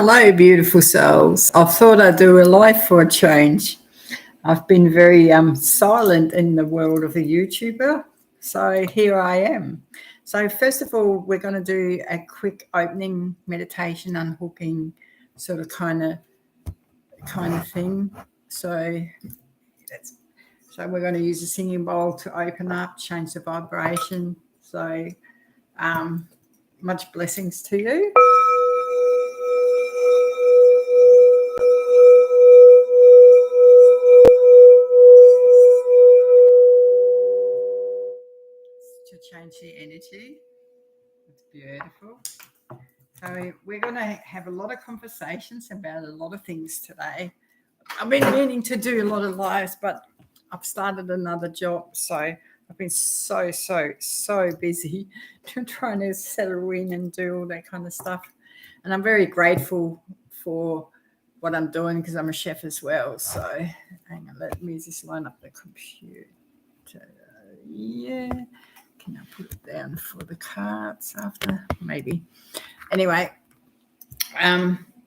Hello, beautiful souls. I thought I'd do a live for a change. I've been very silent in the world of a YouTuber, so here I am. So first of all, we're going to do a quick opening meditation, unhooking, sort of kind of thing. So we're going to use a singing bowl to open up, change the vibration. So much blessings to you. To change the energy. It's beautiful. So we're going to have a lot of conversations about a lot of things today. I've been meaning to do a lot of lives, but I've started another job, so I've been so busy trying to settle in and do all that kind of stuff. And I'm very grateful for what I'm doing because I'm a chef as well. So hang on, let me just line up the computer. Yeah. Can I put it down for the cards after? Maybe. Anyway,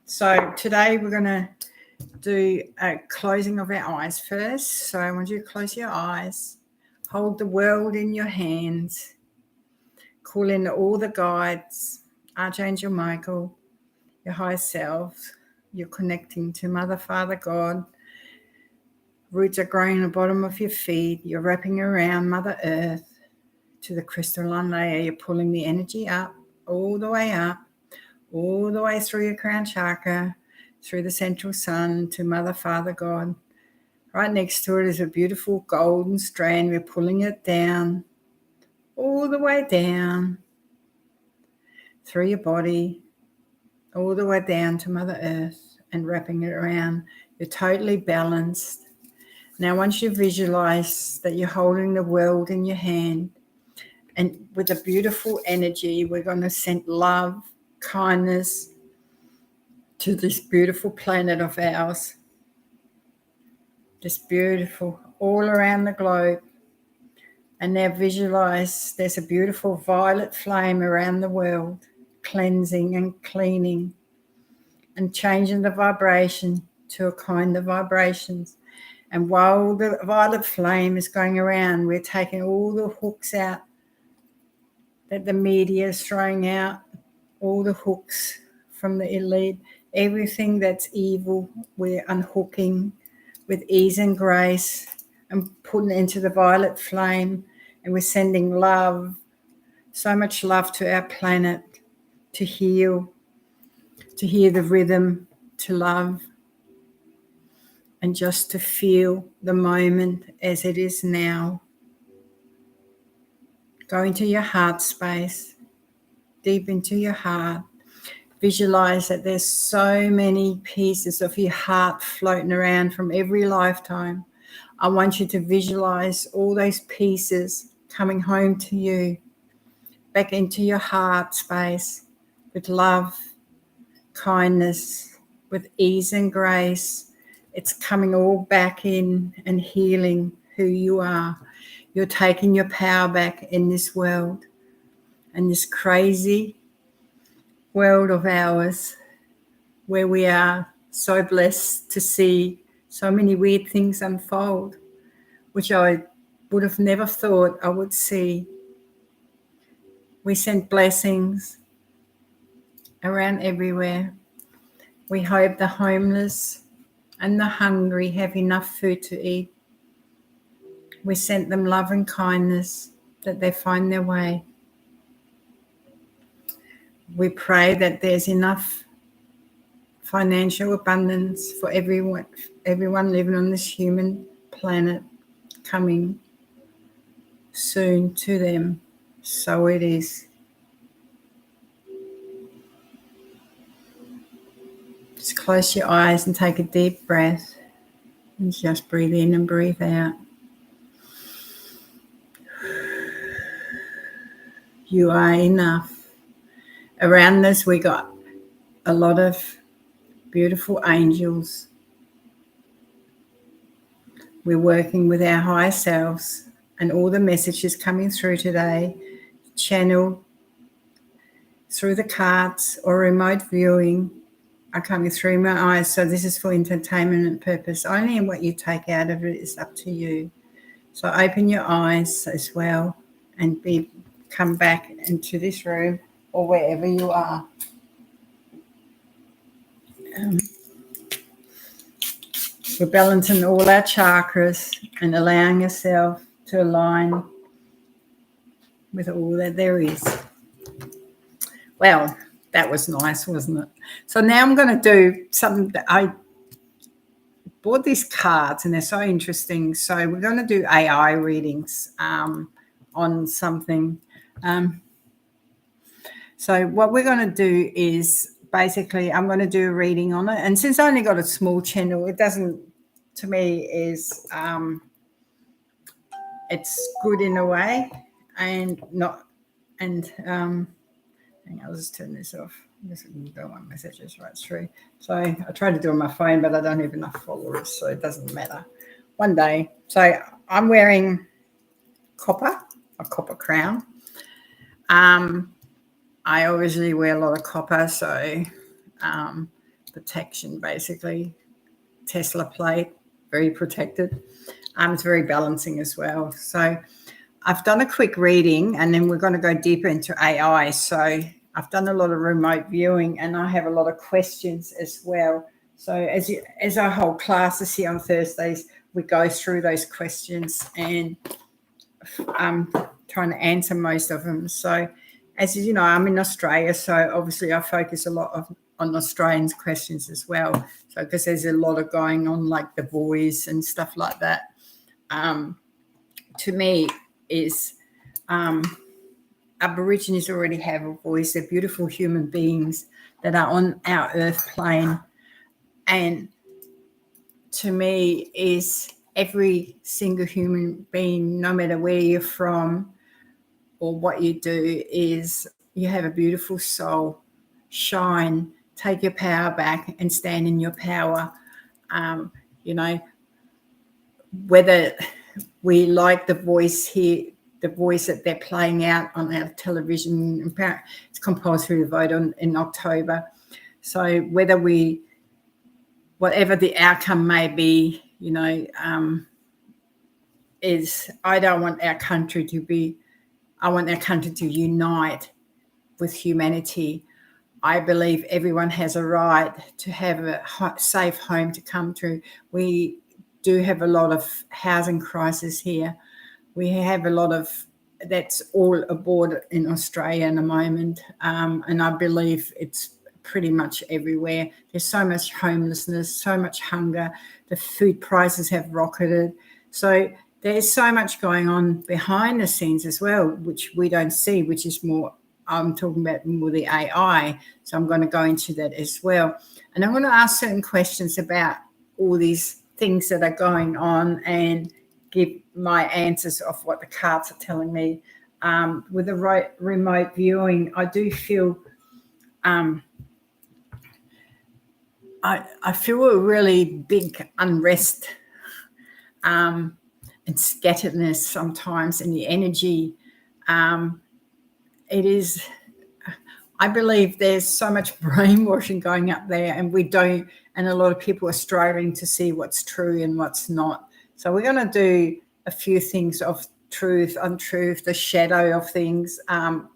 so today we're going to do a closing of our eyes first. So I want you to close your eyes, hold the world in your hands, call in all the guides, Archangel Michael, your higher self. You're connecting to Mother, Father, God. Roots are growing at the bottom of your feet. You're wrapping around Mother Earth to the crystalline layer. You're pulling the energy up, all the way through your crown chakra, through the central sun to Mother, Father, God. Right next to it is a beautiful golden strand. We're pulling it down, all the way down through your body, all the way down to Mother Earth and wrapping it around. You're totally balanced. Now, once you visualize that you're holding the world in your hand, and with a beautiful energy, we're going to send love, kindness to this beautiful planet of ours. Just beautiful, all around the globe. And now visualize there's a beautiful violet flame around the world, cleansing and cleaning and changing the vibration to a kind of vibrations. And while the violet flame is going around, we're taking all the hooks out that the media is throwing out, all the hooks from the elite, everything that's evil, we're unhooking with ease and grace and putting it into the violet flame. And we're sending love, so much love to our planet, to heal, to hear the rhythm, to love, and just to feel the moment as it is now. Go into your heart space, deep into your heart. Visualize that there's so many pieces of your heart floating around from every lifetime. I want you to visualize all those pieces coming home to you, back into your heart space with love, kindness, with ease and grace. It's coming all back in and healing who you are. You're taking your power back in this world and this crazy world of ours where we are so blessed to see so many weird things unfold, which I would have never thought I would see. We send blessings around everywhere. We hope the homeless and the hungry have enough food to eat. We sent them love and kindness that they find their way. We pray that there's enough financial abundance for everyone living on this human planet coming soon to them. So it is. Just close your eyes and take a deep breath and just breathe in and breathe out. You are enough. Around us we got a lot of beautiful angels. We're working with our higher selves, and all the messages coming through today, channeled through the cards or remote viewing, are coming through my eyes. So this is for entertainment and purpose only, and what you take out of it is up to you. So open your eyes as well and come back into this room or wherever you are. We're balancing all our chakras and allowing yourself to align with all that there is. Well, that was nice, wasn't it? So now I'm going to do something that I bought these cards and they're so interesting. So we're going to do AI readings on something. So what we're going to do is basically I'm going to do a reading on it. And since I only got a small channel, it doesn't, to me, is it's good in a way and not, and hang on, I'll just turn this off. I don't want messages right through. So I tried to do it on my phone, but I don't have enough followers, so it doesn't matter. One day. So I'm wearing a copper crown. I obviously wear a lot of copper, so protection basically. Tesla plate, very protected. It's very balancing as well. So I've done a quick reading and then we're going to go deeper into AI. So I've done a lot of remote viewing and I have a lot of questions as well. So as our whole class is here on Thursdays, we go through those questions and I'm trying to answer most of them. So as you know, I'm in Australia, so obviously I focus a lot on Australians' questions as well. So because there's a lot of going on like the voice and stuff like that. To me is Aborigines already have a voice. They're beautiful human beings that are on our earth plane. And to me is every single human being, no matter where you're from or what you do, is you have a beautiful soul. Shine, take your power back and stand in your power. You know, whether we like the voice here, the voice that they're playing out on our television, it's compulsory to vote in October. So whatever the outcome may be, you know, I don't want our country I want our country to unite with humanity. I believe everyone has a right to have a safe home to come to. We do have a lot of housing crisis here. We have a lot of, that's all aboard in Australia in the moment. And I believe it's pretty much everywhere. There's so much homelessness, so much hunger. The food prices have rocketed. So there's so much going on behind the scenes as well, which we don't see, which is more, I'm talking about more the AI. So I'm going to go into that as well. And I'm going to ask certain questions about all these things that are going on and give my answers of what the cards are telling me. With the remote viewing, I do feel I feel a really big unrest and scatteredness sometimes in the energy. It is, I believe there's so much brainwashing going up there and and a lot of people are striving to see what's true and what's not. So we're going to do a few things of truth, untruth, the shadow of things,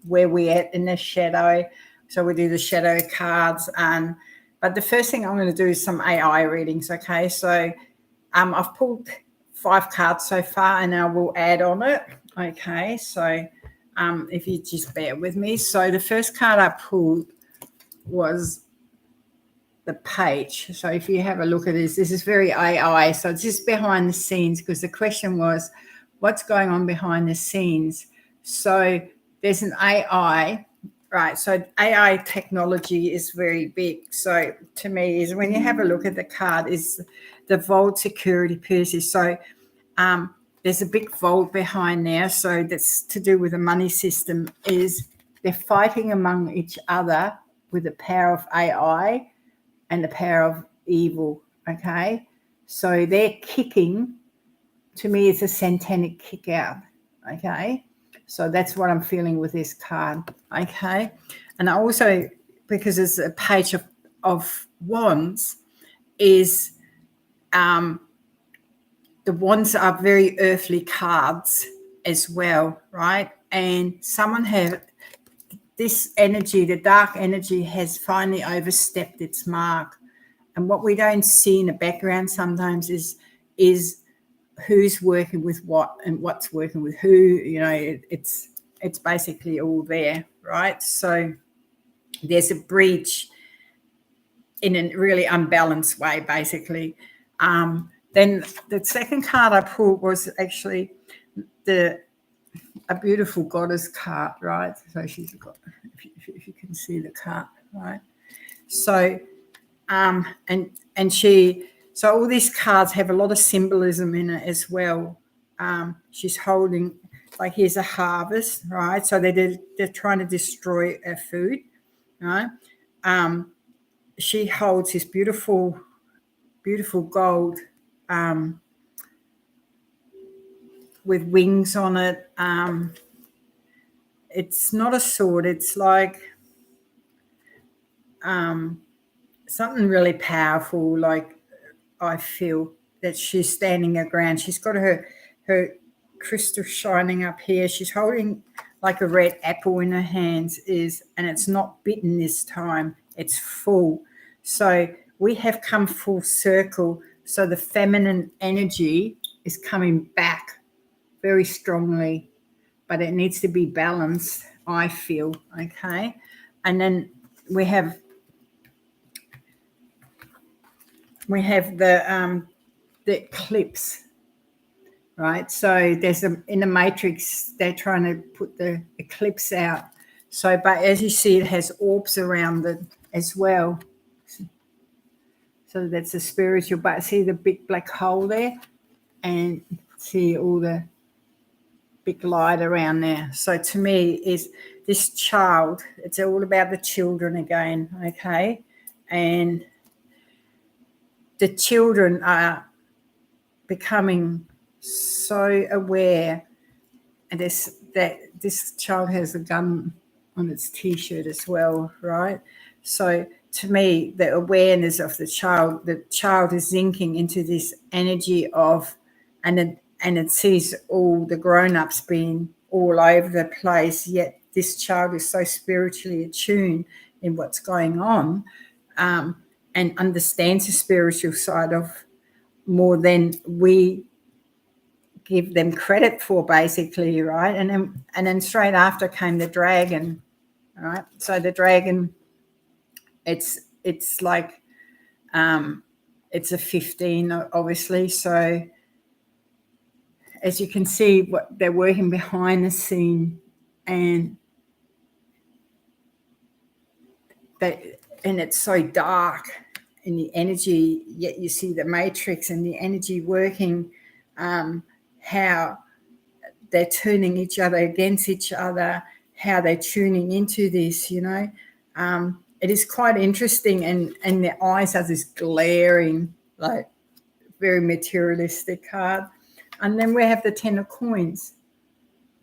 where we're at in the shadow. So we do the shadow cards. But the first thing I'm going to do is some AI readings, okay? So I've pulled 5 cards so far and I will add on it, okay? So if you just bear with me. So the first card I pulled was the page. So if you have a look at this is very AI. So it's just behind the scenes because the question was, what's going on behind the scenes? So there's an AI, right? So AI technology is very big. So to me is when you have a look at the card is the vault security pieces. So there's a big vault behind there. So that's to do with the money system is they're fighting among each other with the power of AI and the power of evil, okay? So they're kicking, to me, it's a satanic kick out, okay? So that's what I'm feeling with this card, okay? And I also, because it's a page of of Wands is the Wands are very earthly cards as well, right? And someone have this energy, the dark energy, has finally overstepped its mark. And what we don't see in the background sometimes is who's working with what and what's working with who. You know, it's basically all there, right? So there's a breach in a really unbalanced way, basically. Then the second card I pulled was actually a beautiful goddess card, right? So she's got, if you can see the card, right? So so all these cards have a lot of symbolism in it as well. She's holding, like, here's a harvest, right? So they're trying to destroy our food, right? She holds this beautiful gold with wings on it. It's not a sword. It's like something really powerful. Like, I feel that she's standing her ground. She's got her crystal shining up here. She's holding like a red apple in her hands, and it's not bitten this time. It's full. So we have come full circle. So the feminine energy is coming back very strongly, but it needs to be balanced, I feel, okay? And then we have the eclipse, right? So there's in the matrix, they're trying to put the eclipse out. So, but as you see, it has orbs around it as well. So that's a spiritual, but see the big black hole there, and see all the big light around there. So to me, is this child, it's all about the children again, okay? And the children are becoming so aware, and this child has a gun on its t-shirt as well, right? So to me, the awareness of the child is zinking into this energy of, and it sees all the grown-ups being all over the place, yet this child is so spiritually attuned in what's going on, and understands the spiritual side of more than we give them credit for, basically, right? And then straight after came the dragon, right? So the dragon, it's like it's a 15, obviously. So as you can see, what they're working behind the scene, and it's so dark in the energy, yet you see the matrix and the energy working, how they're turning each other against each other, how they're tuning into this, you know. It is quite interesting, and their eyes are this glaring, like, very materialistic card. And then we have the 10 of coins,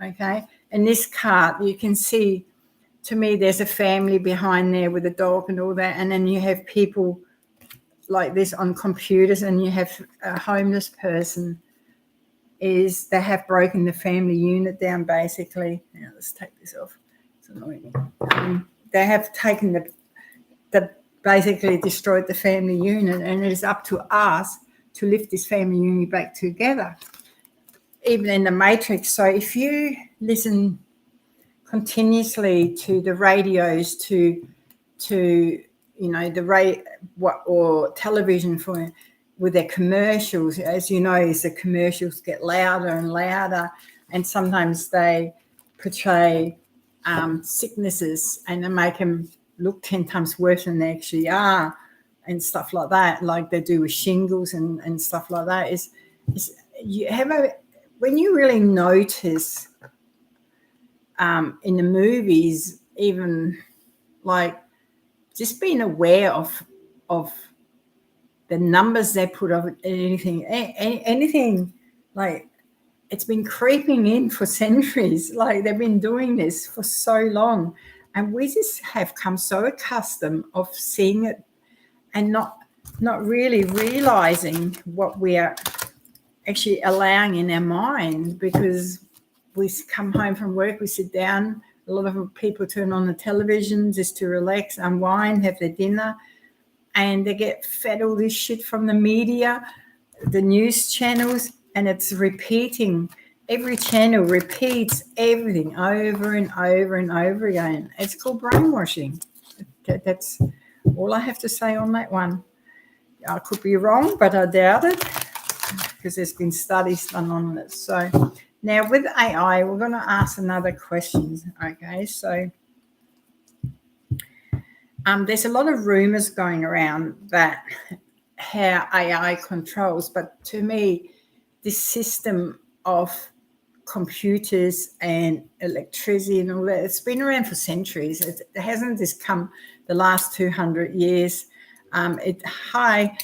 okay? And this card, you can see, to me, there's a family behind there with a dog and all that, and then you have people like this on computers, and you have a homeless person. Is they have broken the family unit down, basically. Now let's take this off. It's annoying. They have taken the basically destroyed the family unit, and it is up to us to lift this family unit back together, even in the matrix. So if you listen continuously to the radios, to you know, or television with their commercials, as you know, as the commercials get louder and louder, and sometimes they portray sicknesses and they make them look 10 times worse than they actually are, and stuff like that, like they do with shingles and stuff like that. Is you have when you really notice in the movies, even like just being aware of the numbers they put of anything, like, it's been creeping in for centuries. Like, they've been doing this for so long, and we just have come so accustomed of seeing it and not really realizing what we are actually allowing in our mind, because we come home from work, we sit down, a lot of people turn on the television just to relax, unwind, have their dinner, and they get fed all this shit from the media, the news channels, and it's repeating. Every channel repeats everything over and over and over again. It's called brainwashing. That's all I have to say on that one. I could be wrong, but I doubt it, because there's been studies done on this. So now with AI, we're going to ask another question. Okay, so there's a lot of rumors going around that how AI controls, but to me, this system of computers and electricity and all that, it's been around for centuries. It hasn't just come the last 200 years. And hi,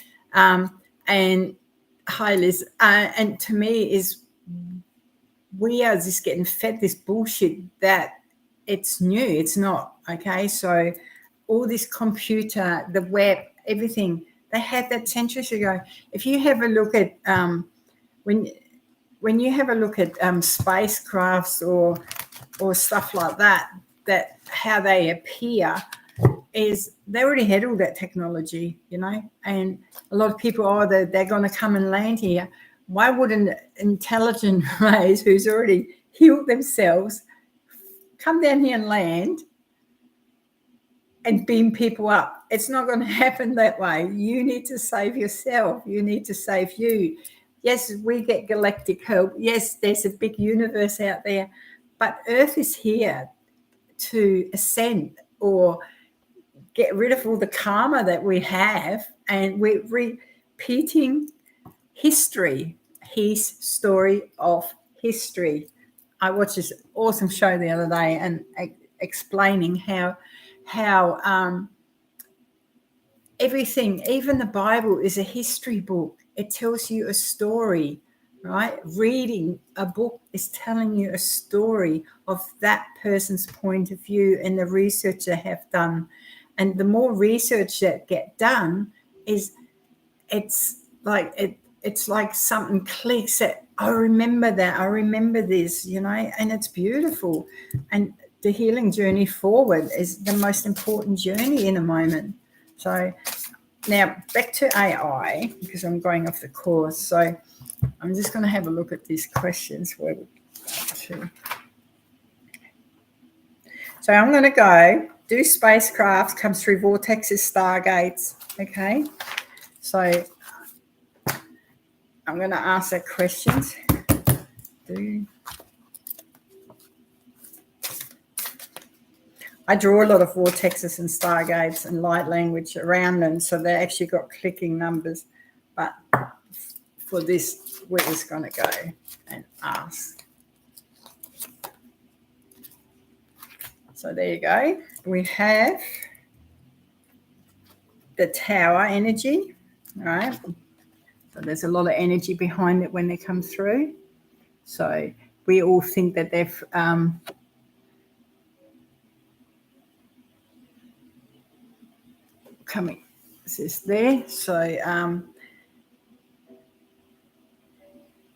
Liz. And to me, is we are just getting fed this bullshit that it's new. It's not, okay? So all this computer, the web, everything, they had that centuries ago. If you have a look at when you have a look at spacecrafts or stuff like that how they appear, is they already had all that technology, you know. And a lot of people, they're going to come and land here. Why would an intelligent race who's already healed themselves come down here and land and beam people up? It's not going to happen that way. You need to save yourself. You need to save you. Yes, we get galactic help. Yes, there's a big universe out there, but Earth is here to ascend or get rid of all the karma that we have, and we're repeating history, his story of history. I watched this awesome show the other day and explaining how everything, even the Bible, is a history book. It tells you a story, right? Reading a book is telling you a story of that person's point of view and the research they have done. And the more research that get done, it's like something clicks that I remember that, I remember this, you know, and it's beautiful. And the healing journey forward is the most important journey in a moment. So now back to AI, because I'm going off the course. So I'm just going to have a look at these questions where we go to. So I'm going to go, do spacecrafts come through vortexes, stargates? Okay. So I'm going to ask that questions. I draw a lot of vortexes and stargates and light language around them, so they actually got clicking numbers. But for this, we're just going to go and ask. So there you go. We have the tower energy, right? So there's a lot of energy behind it when they come through. So we all think that they've coming. This is there. So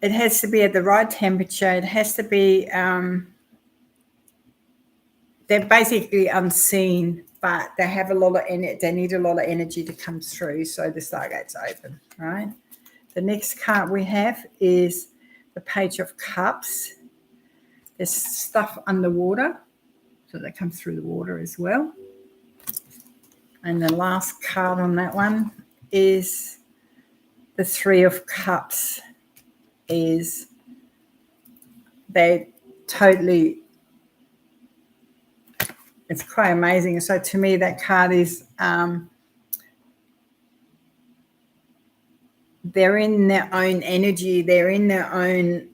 it has to be at the right temperature. It has to be. They're basically unseen, but they have a lot of energy. They need a lot of energy to come through. So the stargate's open, right? The next card we have is the Page of Cups. There's stuff underwater, so they come through the water as well. And the last card on that one is the Three of Cups. Is they totally, it's quite amazing. So to me, that card is they're in their own energy. They're in their own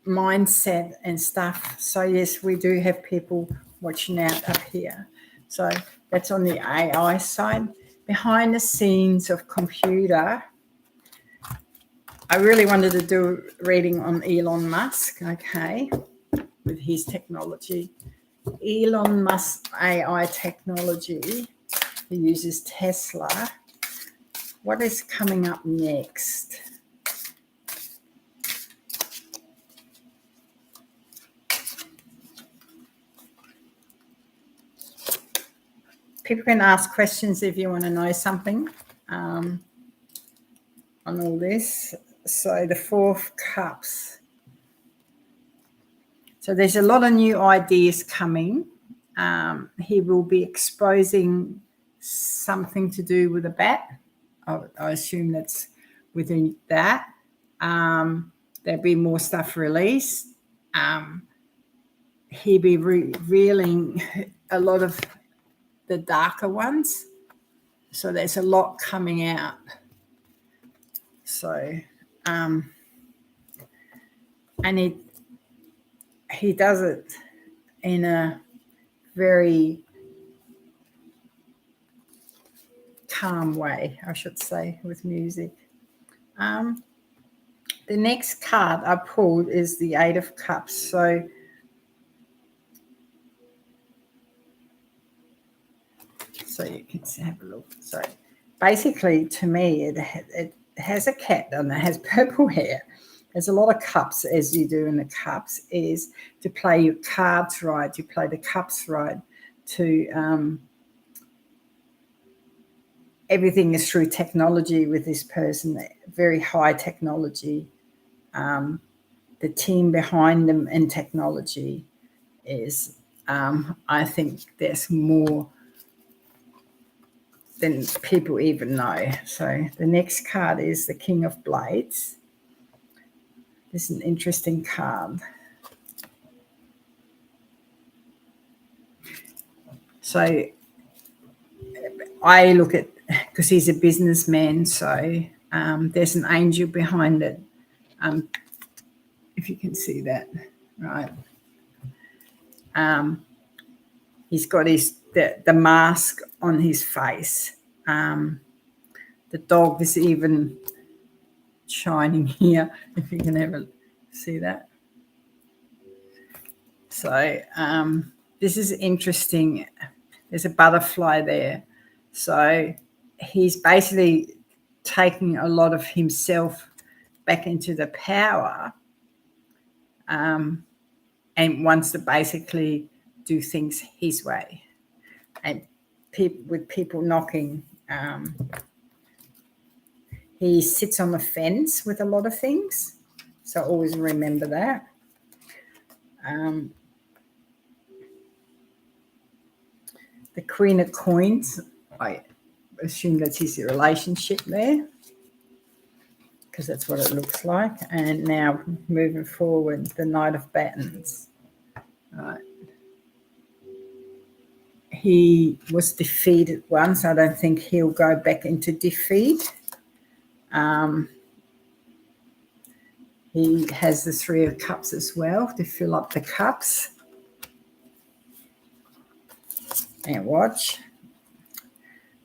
mindset and stuff. So yes, we do have people watching out up here. So that's on the AI side. Behind the scenes of computer, I really wanted to do a reading on Elon Musk, okay, with his technology. Elon Musk AI technology. He uses Tesla. What is coming up next? People can ask questions if you want to know something on all this. So the Four of Cups. So there's a lot of new ideas coming. He will be exposing something to do with a bat. I assume that's within that. There'll be more stuff released. He'll be revealing a lot of the darker ones. So there's a lot coming out. So, and he does it in a very calm way, I should say, with music. The next card I pulled is the Eight of Cups. So you can have a look. So basically, to me, it has a cat and it has purple hair. There's a lot of cups, as you do in the cups, is to play your cards right, to play the cups right, to everything is through technology with this person, very high technology. The team behind them in technology is, I think there's more than people even know. So the next card is the King of Blades. This is an interesting card. So I look at, because he's a businessman, so there's an angel behind it. If you can see that, right? He's got the mask on his face. The dog is even shining here, if you can ever see that. So this is interesting. There's a butterfly there. So he's basically taking a lot of himself back into the power, and wants to basically do things his way. And with people knocking, he sits on the fence with a lot of things. So always remember that. The Queen of Coins, I assume that's his relationship there, because that's what it looks like. And now moving forward, the Knight of Batons. Right. He was defeated once. I don't think he'll go back into defeat. He has the Three of Cups as well to fill up the cups. And watch.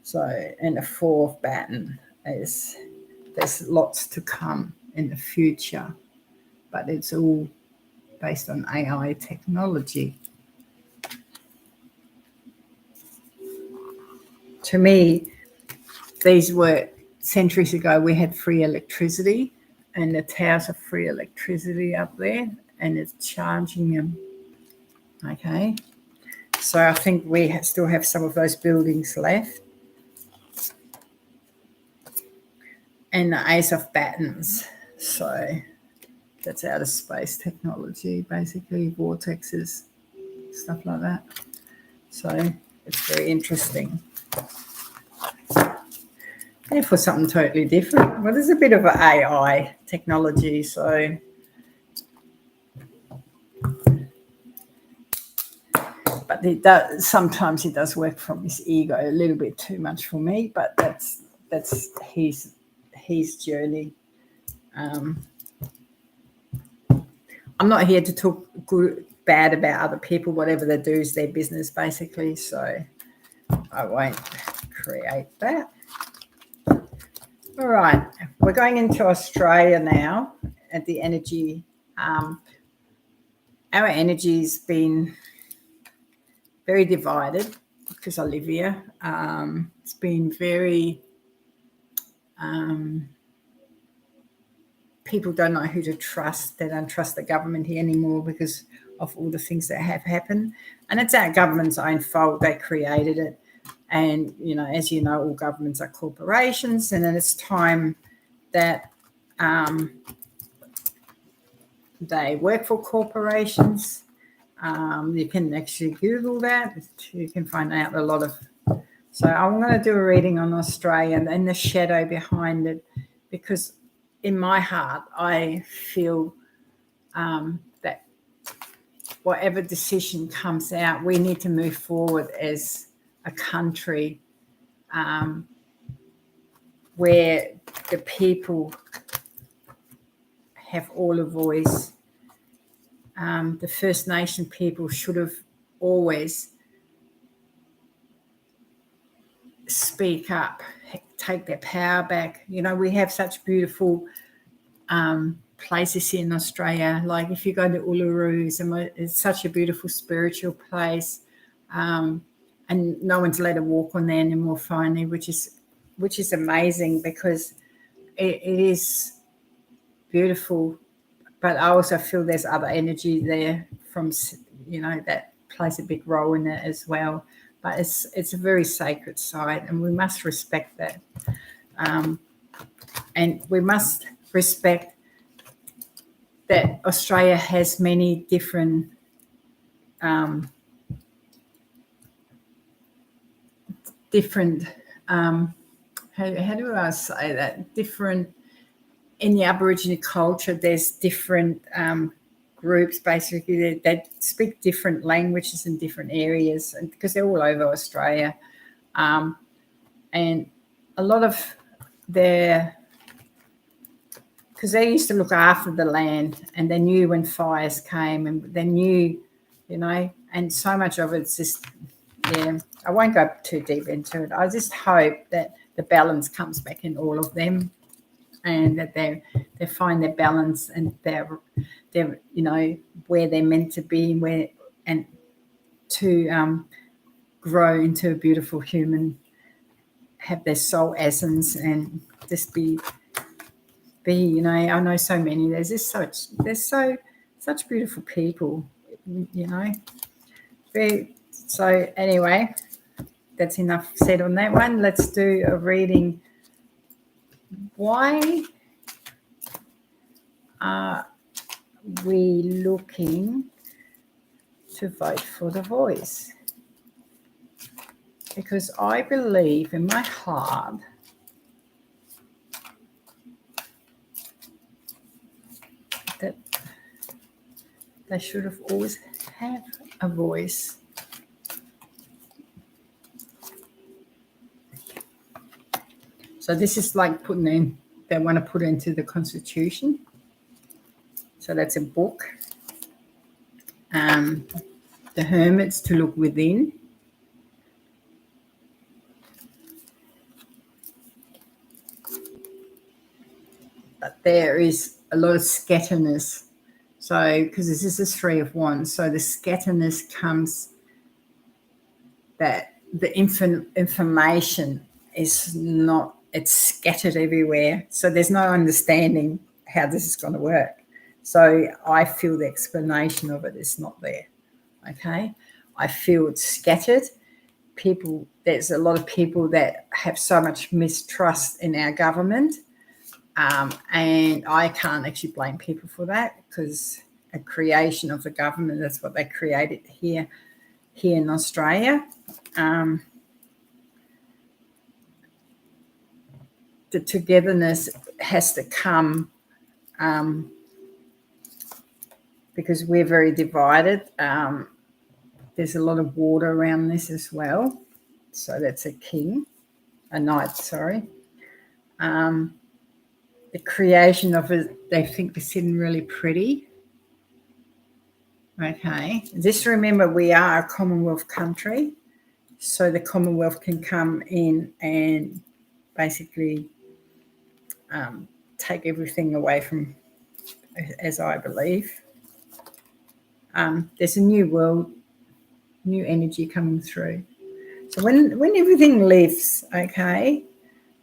So, and the Four of Baton is, there's lots to come in the future, but it's all based on AI technology. To me, these were centuries ago, we had free electricity, and the towers of free electricity up there, and it's charging them. Okay. So I think we still have some of those buildings left. And the Ace of Batons. So that's outer space technology, basically, vortexes, stuff like that. So it's very interesting. And for something totally different. Well, there's a bit of an AI technology, so but sometimes he does work from his ego a little bit too much for me, but that's his journey. I'm not here to talk bad about other people. Whatever they do is their business, basically, so I won't create that. All right, we're going into Australia now at the energy. Our energy's been very divided because I live here. It's been very, people don't know who to trust. They don't trust the government here anymore because of all the things that have happened. And it's our government's own fault. They created it. And, as you know, all governments are corporations. And then it's time that they work for corporations. You can actually Google that. You can find out a lot of. So I'm going to do a reading on Australia and the shadow behind it, because in my heart I feel that whatever decision comes out, we need to move forward as a country where the people have all a voice. The First Nation people should have always speak up, take their power back. We have such beautiful places here in Australia. Like if you go to Uluru, it's such a beautiful spiritual place, and no one's allowed to walk on there anymore finally, which is amazing, because it is beautiful. But I also feel there's other energy there from, that plays a big role in it as well. But it's a very sacred site, and we must respect that. And we must respect that Australia has many different how do I say that? Different. In the Aboriginal culture, there's different groups, basically, that speak different languages in different areas, and because they're all over Australia. And a lot of because they used to look after the land, and they knew when fires came, and they knew, and so much of it's just, I won't go too deep into it. I just hope that the balance comes back in all of them, and that they find their balance, and they're where they're meant to be, and to grow into a beautiful human, have their soul essence, and just be. I know so many. There's such beautiful people. So anyway, that's enough said on that one. Let's do a reading. Why are we looking to vote for the Voice? Because I believe in my heart that they should have always had a voice. So this is like they want to put it into the Constitution. So that's a book. The Hermits, to look within. But there is a lot of scatterness. So, because this is the Three of Wands, so the scatterness comes that the information is not, it's scattered everywhere. So there's no understanding how this is going to work. So I feel the explanation of it is not there. Okay. I feel it's scattered. There's a lot of people that have so much mistrust in our government. And I can't actually blame people for that, because a creation of the government, that's what they created here in Australia. The togetherness has to come because we're very divided. There's a lot of water around this as well. So that's a knight, sorry. The creation of it, they think they're sitting really pretty. Okay. Just remember, we are a Commonwealth country. So the Commonwealth can come in and basically take everything away from, as I believe. There's a new world new energy coming through. So when everything lifts, okay,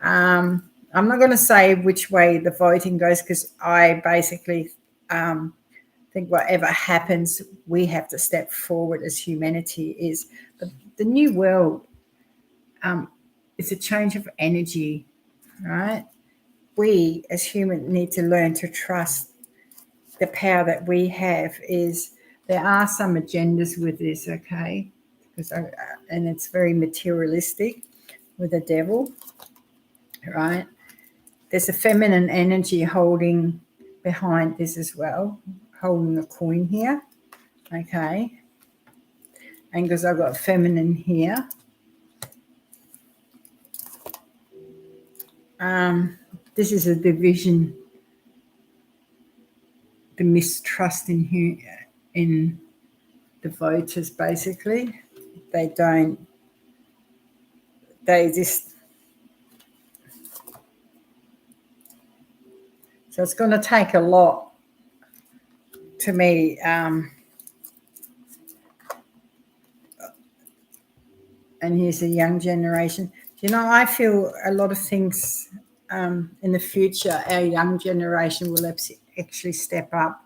I'm not going to say which way the voting goes, because I basically think whatever happens, we have to step forward as humanity. Is the new world is a change of energy, right? We as humans need to learn to trust the power that we have. Is there are some agendas with this, okay? And it's very materialistic with the devil, right? There's a feminine energy holding behind this as well, holding a coin here, okay? And because I've got feminine here, this is a division, the mistrust in the voters. Basically, they just. So it's going to take a lot to me. And here's a young generation. I feel a lot of things in the future, our young generation will actually step up,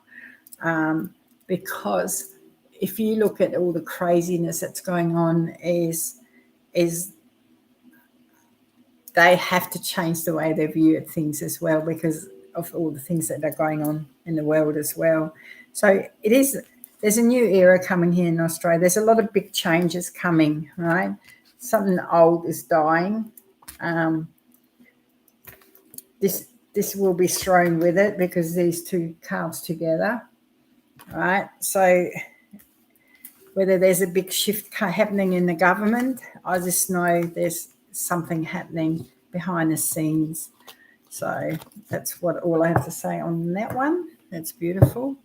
because if you look at all the craziness that's going on, is they have to change the way they view things as well, because of all the things that are going on in the world as well. So there's a new era coming here in Australia. There's a lot of big changes coming, right? Something old is dying. This will be thrown with it, because these two cards together, right? So whether there's a big shift happening in the government, I just know there's something happening behind the scenes. So that's all I have to say on that one. That's beautiful.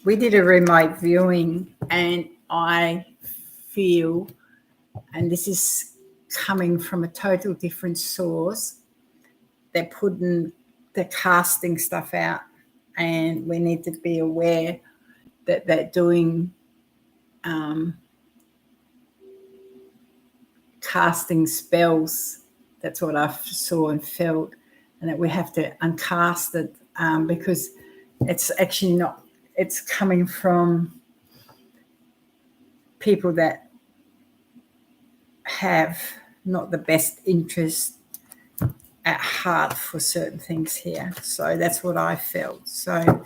We did a remote viewing, and I feel, and this is coming from a total different source, they're casting stuff out, and we need to be aware that they're doing casting spells. That's what I saw and felt, and that we have to uncast it, because it's actually not. It's coming from people that have not the best interest at heart for certain things here. So that's what I felt. So,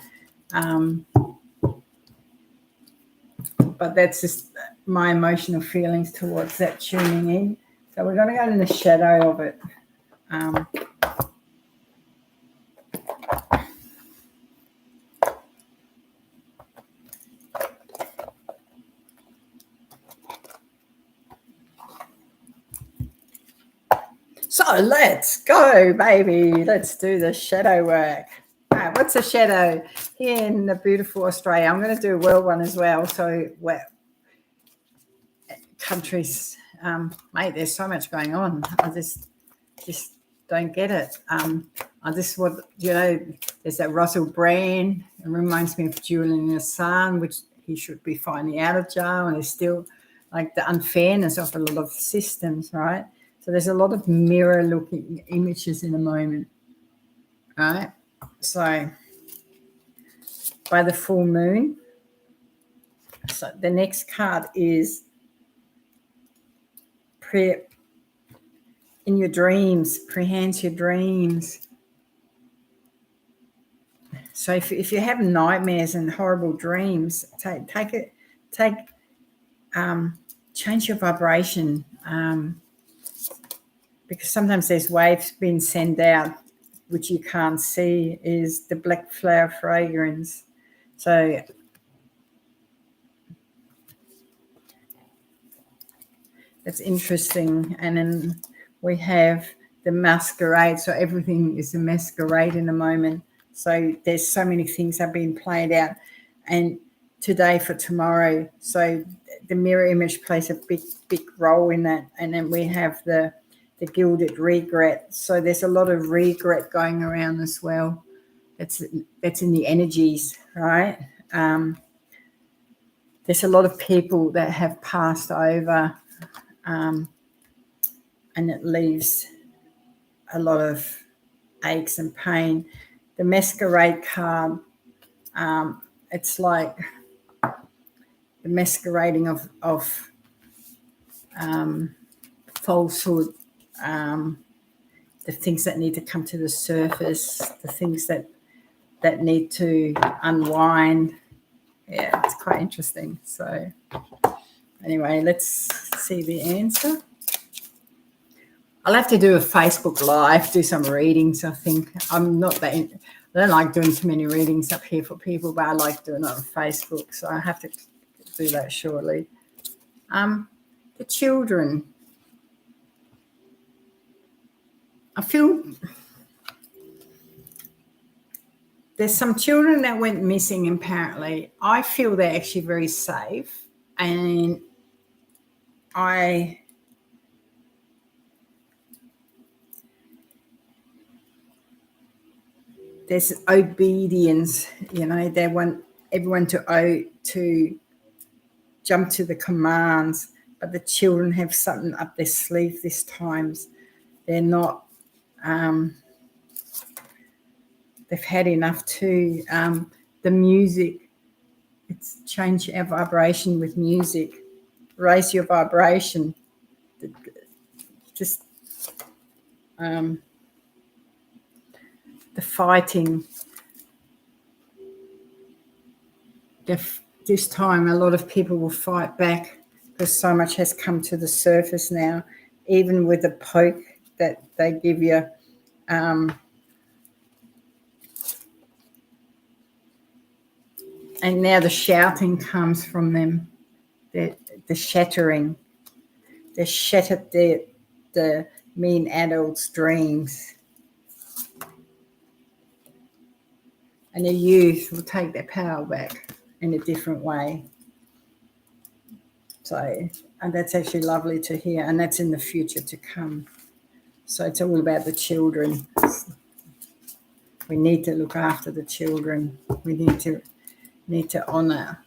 but that's just my emotional feelings towards that tuning in. So we're going to go in the shadow of it. So let's go, baby. Let's do the shadow work. All right, what's a shadow here in the beautiful Australia? I'm going to do a world one as well. So, countries, mate, there's so much going on. I just don't get it. There's that Russell Brand. It reminds me of Julian Assange, which he should be finally out of jail, and there's still like the unfairness of a lot of systems, right? So there's a lot of mirror-looking images in the moment, right? So by the full moon. So the next card is prayer in your dreams, enhance your dreams. So if you have nightmares and horrible dreams, change your vibration, because sometimes there's waves being sent out which you can't see. Is the black flower fragrance. So that's interesting. And then we have the masquerade. So everything is a masquerade in the moment. So there's so many things are being played out, and today for tomorrow. So the mirror image plays a big role in that. And then we have the the gilded regret. So there's a lot of regret going around as well. That's in the energies, right? There's a lot of people that have passed over, and it leaves a lot of aches and pain. The masquerade card, it's like the masquerading of falsehood, the things that need to come to the surface, the things that need to unwind. Yeah, it's quite interesting. So anyway, let's see the answer. I'll have to do a Facebook Live, do some readings. I think I'm not that. I don't like doing too many readings up here for people, but I like doing it on Facebook. So I have to do that shortly. The children. I feel there's some children that went missing. Apparently, I feel they're actually very safe, and there's obedience. They want everyone to jump to the commands, but the children have something up their sleeve this time. They're not. They've had enough too. The music, it's change our vibration with music, raise your vibration. Just the fighting. This time, a lot of people will fight back because so much has come to the surface now, even with the poke that they give you. And now the shouting comes from them, the shattering. They shattered the mean adults' dreams. And the youth will take their power back in a different way. So, and that's actually lovely to hear, and that's in the future to come. So it's all about the children. We need to look after the children. We need to honour.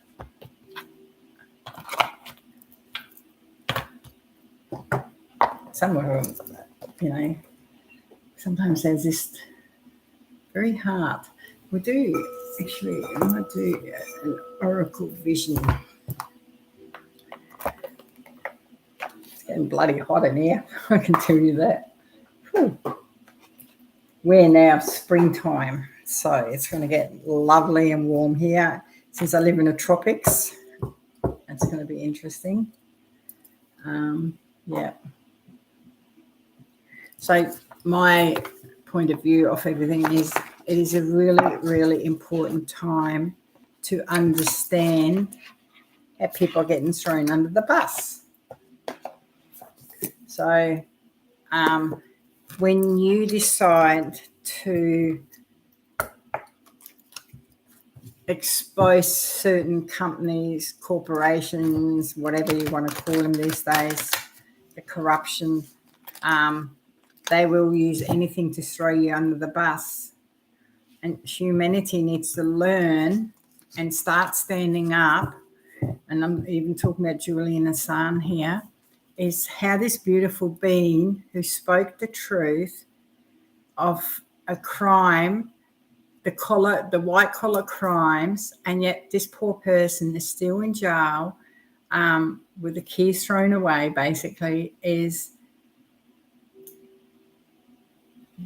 Some of them, sometimes there's this very hard. I might do an oracle vision. It's getting bloody hot in here, I can tell you that. Whew. We're now springtime, so it's going to get lovely and warm here. Since I live in the tropics, it's going to be interesting. Yeah. So my point of view of everything is it is a really, really important time to understand how people are getting thrown under the bus. So when you decide to expose certain companies, corporations, whatever you want to call them these days, the corruption, they will use anything to throw you under the bus. And humanity needs to learn and start standing up, and I'm even talking about Julian Assange here, is how this beautiful being who spoke the truth of a crime, the white collar crimes, and yet this poor person is still in jail with the keys thrown away, basically, is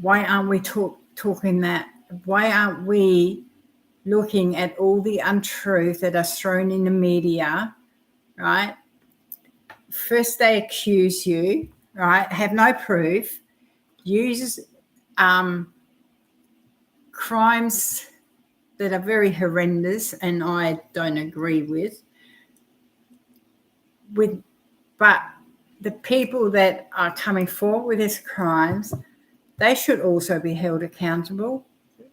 why aren't we talking that? Why aren't we looking at all the untruth that are thrown in the media, right? First they accuse you, right, have no proof, use crimes that are very horrendous and I don't agree with, but the people that are coming forward with these crimes, they should also be held accountable.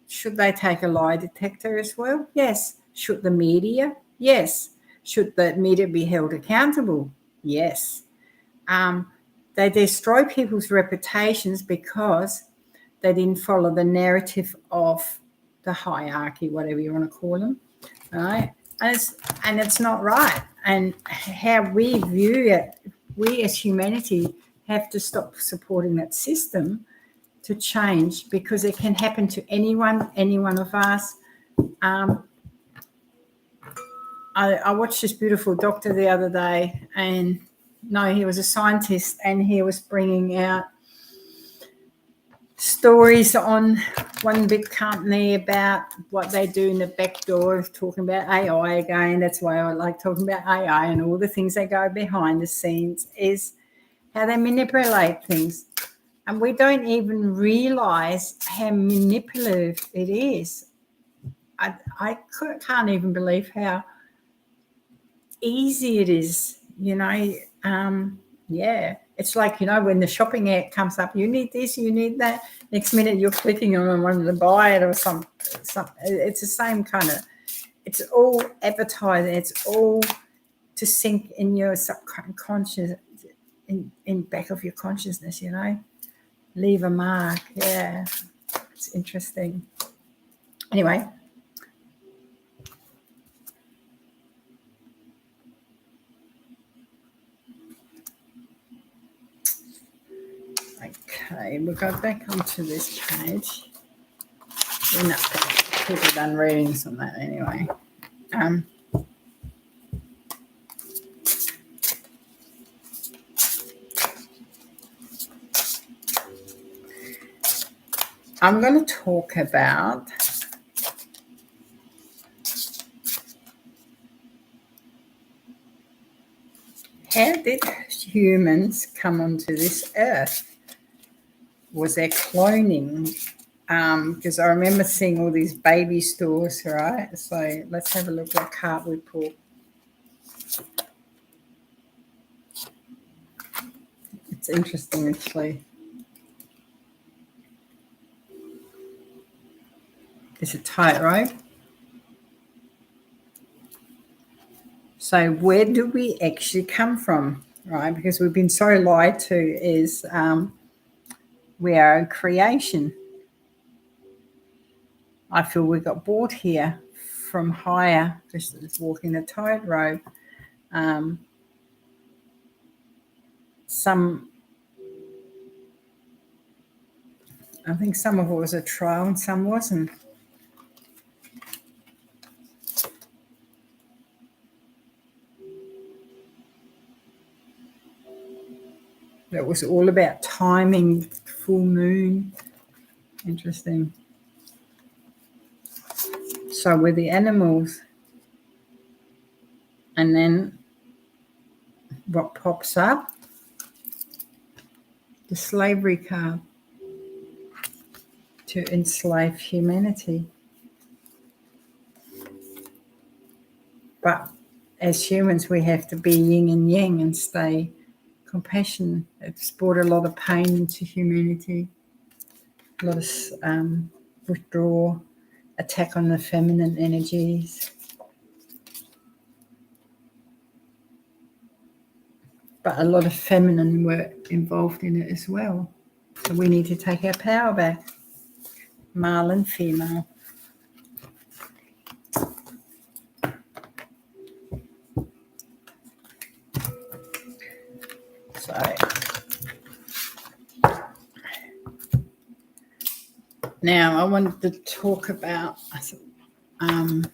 Should they take a lie detector as well? Yes. Should the media? Yes. Should the media be held accountable? Yes. they destroy people's reputations because they didn't follow the narrative of the hierarchy, whatever you want to call them, right? And it's not right. And how we view it, we as humanity have to stop supporting that system to change, because it can happen to anyone, any one of us. I watched this beautiful doctor the other day, and no, he was a scientist, and he was bringing out stories on one big company about what they do in the back door, talking about AI again. That's why I like talking about AI, and all the things that go behind the scenes is how they manipulate things. And we don't even realize how manipulative it is. I can't even believe how easy it is, yeah. It's like, when the shopping ad comes up, you need this, you need that. Next minute you're clicking on and wanting to buy it or some. It's the same kind of, it's all advertising. It's all to sink in your subconscious, in back of your consciousness, leave a mark. Yeah, it's interesting. Anyway. Okay, we'll go back onto this page. We're not people done readings on that anyway. I'm going to talk about how did humans come onto this earth? Was there cloning? Because I remember seeing all these baby stores, right? So let's have a look what card we pull. It's interesting, actually. It's a tightrope. So where do we actually come from, right? Because we've been so lied to is we are a creation. I feel we got brought here from higher, just walking the tightrope. I think some of it was a trial and some wasn't. It was all about timing, full moon. Interesting. So with the animals, and then what pops up? The slavery card, to enslave humanity. But as humans, we have to be yin and yang and stay compassionate. It's brought a lot of pain into humanity, a lot of withdrawal, attack on the feminine energies. But a lot of feminine work involved in it as well. So we need to take our power back, male and female. So now I wanted to talk about the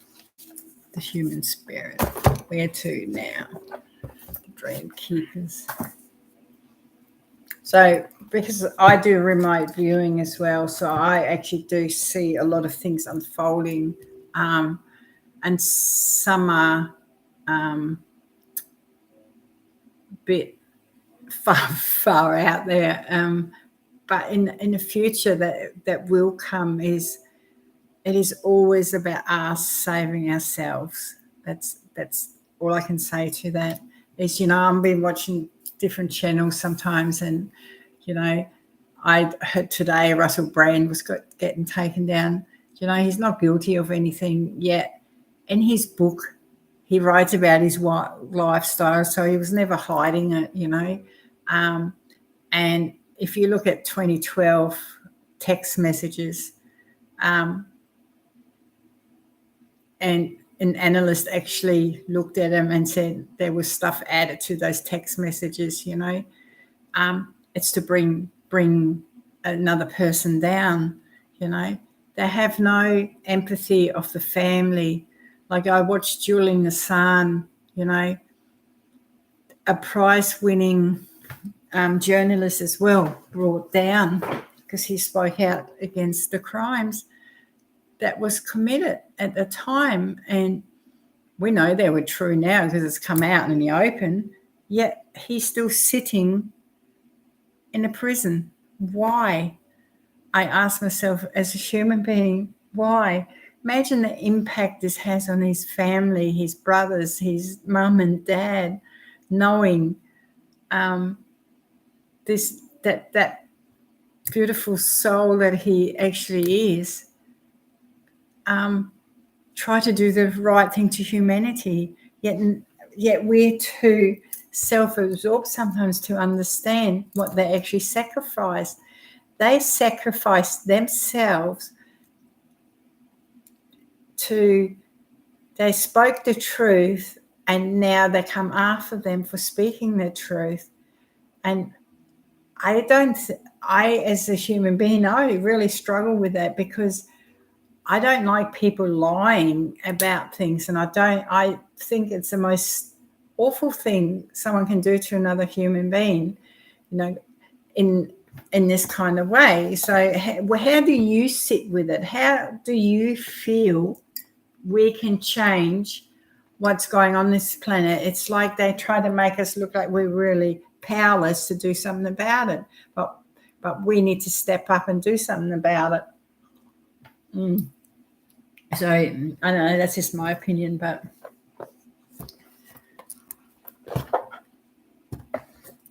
human spirit. Where to now? The dream keepers. So because I do remote viewing as well, so I actually do see a lot of things unfolding, and some are a bit far out there, but in the future that will come is, it is always about us saving ourselves. That's all I can say to that. Is, I've been watching different channels sometimes, and I heard today Russell Brand was getting taken down. He's not guilty of anything yet. In his book, he writes about his lifestyle, so he was never hiding it. And if you look at 2012 text messages, and an analyst actually looked at them and said there was stuff added to those text messages, it's to bring another person down, They have no empathy of the family. Like I watched Julian Assange, a prize-winning journalist as well, brought down because he spoke out against the crimes that was committed at the time. And we know they were true now because it's come out in the open, yet he's still sitting in a prison. Why? I ask myself as a human being, why? Imagine the impact this has on his family, his brothers, his mum and dad, knowing that beautiful soul that he actually is. Try to do the right thing to humanity, yet we're too self-absorbed sometimes to understand what they actually sacrificed. They sacrificed themselves they spoke the truth, and now they come after them for speaking the truth. And I as a human being, I really struggle with that because I don't like people lying about things, and I think it's the most awful thing someone can do to another human being, in this kind of way. So how do you sit with it? How do you feel we can change what's going on this planet? It's like they try to make us look like we're really powerless to do something about it, but we need to step up and do something about it. So I don't know, that's just my opinion, but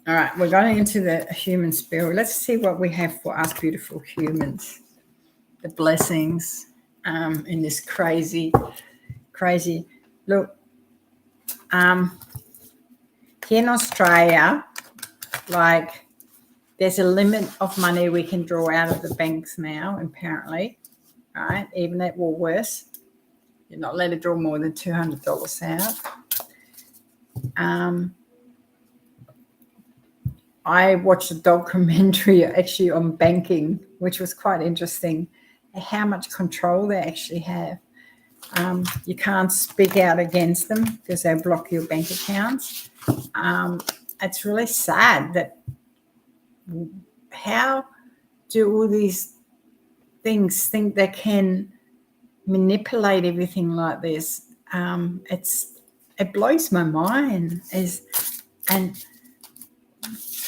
all right, we're going into the human spirit. Let's see what we have for us beautiful humans, the blessings in this crazy look. Here in Australia, like there's a limit of money we can draw out of the banks now, apparently, right? Even at Woolworths, you're not allowed to draw more than $200 out. I watched a documentary actually on banking, which was quite interesting, how much control they actually have. You can't speak out against them because they block your bank accounts. It's really sad that how do all these things think they can manipulate everything like this? It blows my mind.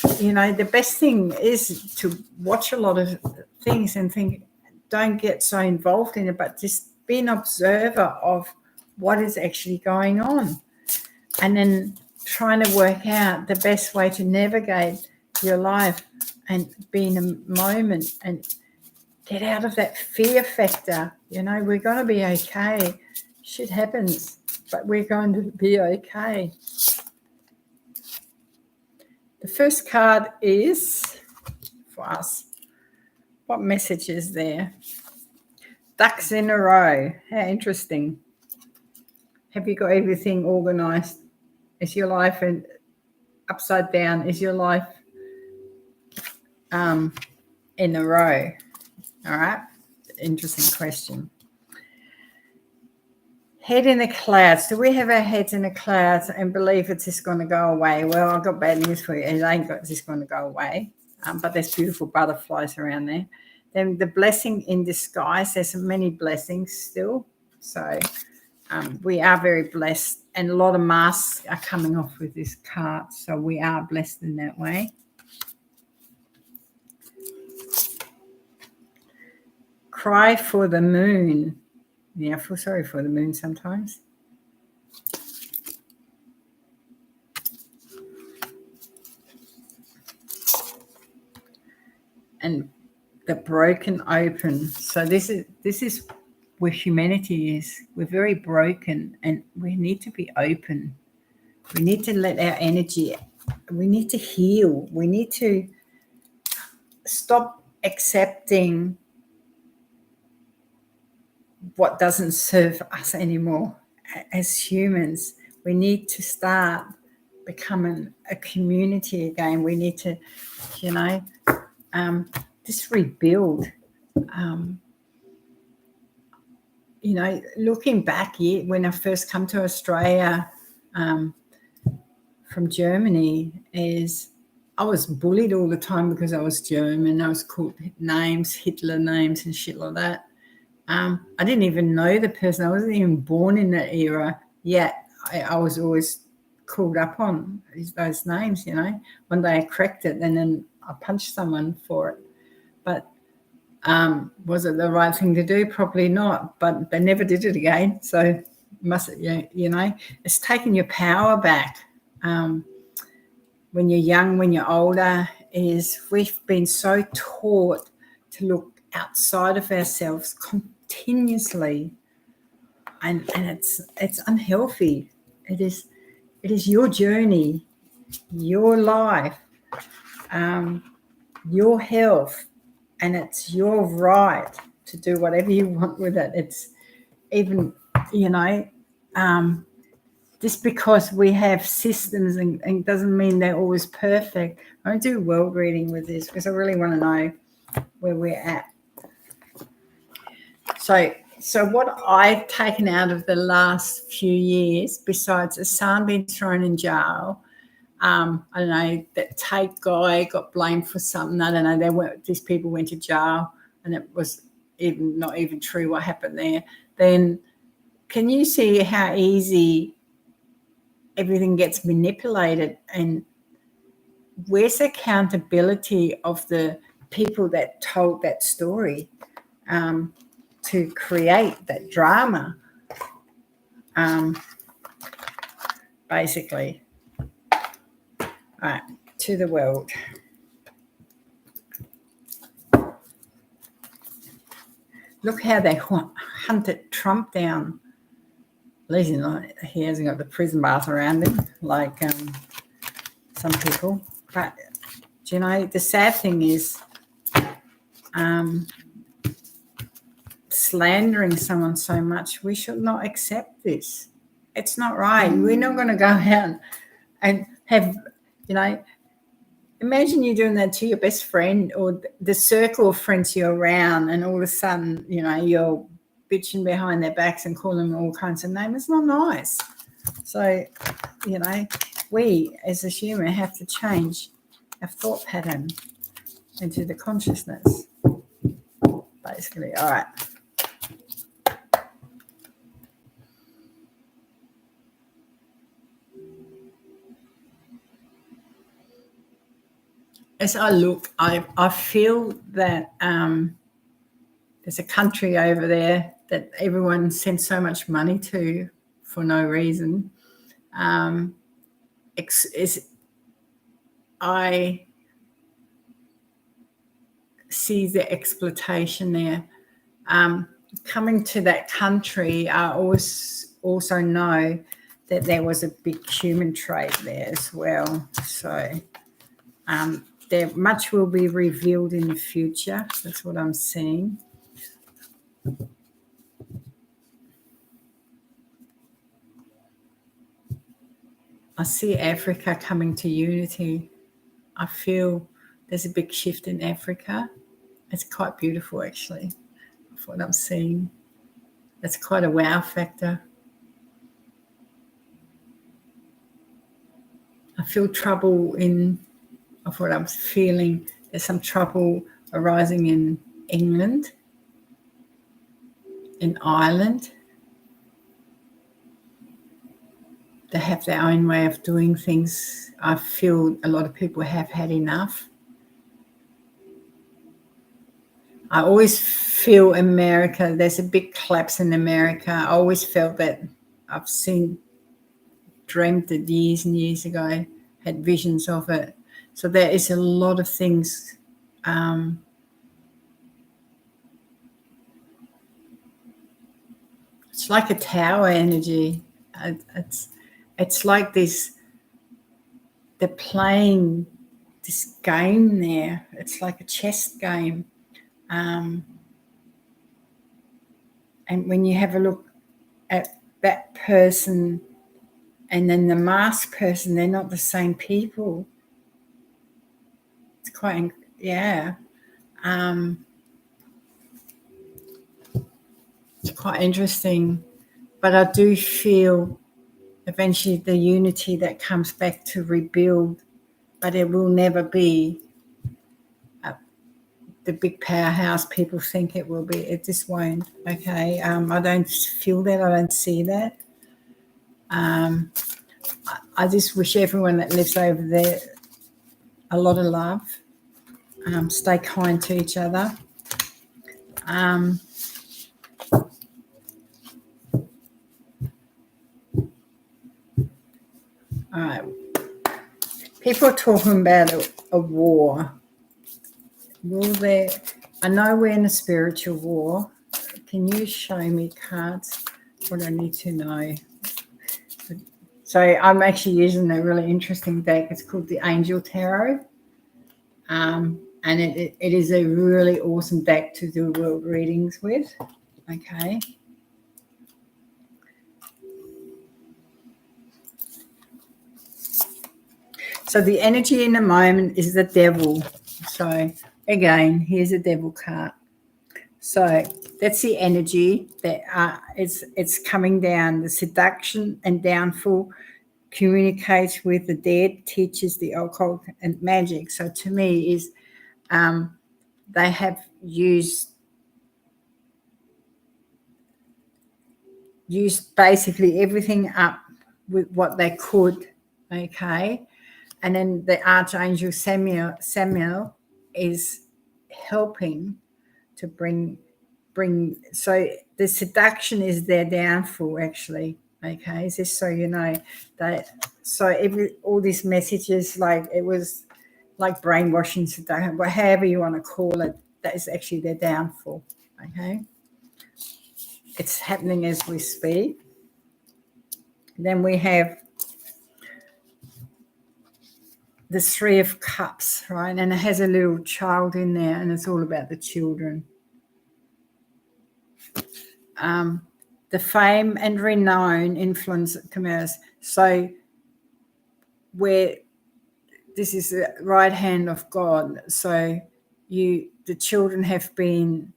The best thing is to watch a lot of things and think, don't get so involved in it, but just be an observer of what is actually going on, and then trying to work out the best way to navigate your life and be in a moment and get out of that fear factor. We're going to be okay. Shit happens, but we're going to be okay. The first card is for us. What message is there? Ducks in a row. How interesting. Have you got everything organized? Is your life upside down? Is your life in a row? All right. Interesting question. Head in the clouds. Do we have our heads in the clouds and believe it's just going to go away? Well, I've got bad news for you. It ain't just going to go away. But there's beautiful butterflies around there. Then the blessing in disguise. There's many blessings still. So we are very blessed. And a lot of masks are coming off with this card. So we are blessed in that way. Cry for the moon. Yeah, I feel sorry for the moon sometimes. And the broken open. So this is where humanity is. We're very broken, and we need to be open. We need to let our energy. We need to heal. We need to stop accepting what doesn't serve us anymore. As humans, we need to start becoming a community again. We need to, just rebuild. Looking back when I first come to Australia from Germany, is I was bullied all the time because I was German. I was called names, Hitler names and shit like that. I didn't even know the person. I wasn't even born in that era yet. I was always called up on those names, One day I corrected it and then I punched someone for it. But was it the right thing to do? Probably not, but they never did it again. So it's taking your power back. When you're young, when you're older, is we've been so taught to look outside of ourselves continuously, and it's unhealthy. It is your journey, your life, your health, and it's your right to do whatever you want with it. It's even, just because we have systems and doesn't mean they're always perfect. I don't do world reading with this because I really want to know where we're at. So what I've taken out of the last few years, besides Hassan being thrown in jail, I don't know, that Tate guy got blamed for something. I don't know. These people went to jail, and it was not even true what happened there. Then can you see how easy everything gets manipulated, and where's accountability of the people that told that story to create that drama, basically. All right, to the world. Look how they hunted Trump down. At least he hasn't got the prison bars around him like some people. But, the sad thing is slandering someone so much, we should not accept this. It's not right. We're not going to go out and have, imagine you doing that to your best friend or the circle of friends you're around, and all of a sudden, you're bitching behind their backs and calling them all kinds of names. It's not nice. So, we as a human have to change our thought pattern into the consciousness, basically. All right. As I look, I feel that there's a country over there that everyone sends so much money to for no reason. I see the exploitation there. Coming to that country, I also know that there was a big human trade there as well. So there much will be revealed in the future. That's what I'm seeing. I see Africa coming to unity. I feel there's a big shift in Africa. It's quite beautiful, actually, for what I'm seeing. That's quite a wow factor. I feel trouble of what I'm feeling. There's some trouble arising in England, in Ireland. They have their own way of doing things. I feel a lot of people have had enough. I always feel America, there's a big collapse in America. I always felt that. I've dreamt it years and years ago, had visions of it. So there is a lot of things. It's like a tower energy. It's like they're playing this game there. It's like a chess game. And when you have a look at that person and then the masked person, they're not the same people. It's quite, yeah. It's quite interesting. But I do feel eventually the unity that comes back to rebuild, but it will never be the big powerhouse people think it will be. It just won't. Okay. I don't feel that. I don't see that. I just wish everyone that lives over there a lot of love. Stay kind to each other. All right. People are talking about a war. Will there? I know we're in a spiritual war. Can you show me cards? What I need to know. So I'm actually using a really interesting deck. It's called the Angel Tarot. And it is a really awesome deck to do world readings with. Okay. So the energy in the moment is the devil. So again, here's a devil card. So that's the energy that it's coming down. The seduction and downfall communicates with the dead, teaches the occult and magic. So to me is they have used basically everything up with what they could, okay? And then the Archangel Samuel is helping to bring so the seduction is their downfall actually, okay? Just so you know that all these messages, like it was like brainwashing, seduction, however you want to call it, that is actually their downfall, okay? It's happening as we speak. Then we have the Three of Cups, right? And it has a little child in there, and it's all about the children. The fame and renown influence commerce. So where this is the right hand of God. So the children have been